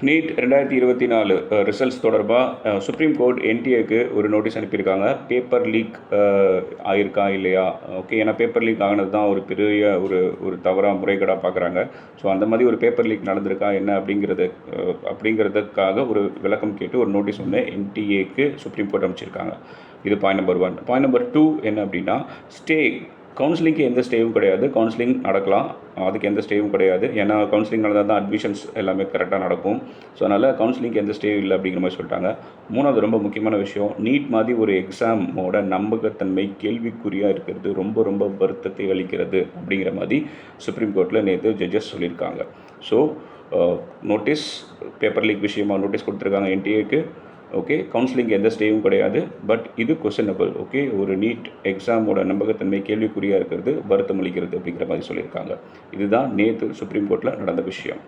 NEET 2024 results தொடர்பாக supreme court என்டிஏக்கு ஒரு notice அனுப்பியிருக்காங்க. பேப்பர் லீக் ஆயிருக்கா இல்லையா? ஓகே, ஏன்னா பேப்பர் லீக் ஆகினது தான் ஒரு பெரிய ஒரு தவறாக முறைகேடாக பார்க்குறாங்க. ஸோ அந்த மாதிரி ஒரு பேப்பர் லீக் நடந்திருக்கா என்ன அப்படிங்கிறதுக்காக ஒரு விளக்கம் கேட்டு ஒரு நோட்டீஸ் ஒன்று என்டிஏக்கு சுப்ரீம் கோர்ட் அனுப்பிச்சிருக்காங்க. இது பாயிண்ட் நம்பர் 1. பாயிண்ட் நம்பர் 2 என்ன அப்படின்னா, ஸ்டே கவுன்சிலிங்க்கு எந்த ஸ்டேவும் கிடையாது. கவுன்சிலிங் நடக்கலாம், அதுக்கு எந்த ஸ்டேவும் கிடையாது. ஏன்னா கவுன்சிலிங் நடந்தால் தான் அட்மிஷன்ஸ் எல்லாமே கரெக்டாக நடக்கும். ஸோ அதனால் கவுன்சிலிங்க்கு எந்த ஸ்டேவும் இல்லை அப்படிங்கிற மாதிரி சொல்லிட்டாங்க. 3வது ரொம்ப முக்கியமான விஷயம், நீட் மாதிரி ஒரு எக்ஸாமோட நம்பகத்தன்மை கேள்விக்குறியாக இருக்கிறது ரொம்ப ரொம்ப வருத்தத்தை அளிக்கிறது அப்படிங்கிற மாதிரி சுப்ரீம் கோர்ட்டில் நேற்று ஜட்ஜஸ் சொல்லியிருக்காங்க. ஸோ நோட்டீஸ் பேப்பர் லீக் விஷயமாக நோட்டீஸ் கொடுத்துருக்காங்க என்டிஏக்கு. ஓகே, கவுன்சிலிங் எந்த ஸ்டேவும் கிடையாது. பட் இது கொஸ்டினபிள். ஓகே, ஒரு நீட் எக்ஸாமோட நம்பகத்தன்மை கேள்விக்குறியாக இருக்கிறது வருத்தம் அளிக்கிறது அப்படிங்கிற மாதிரி சொல்லியிருக்காங்க. இதுதான் நேற்று சுப்ரீம் கோர்ட்டில் நடந்த விஷயம்.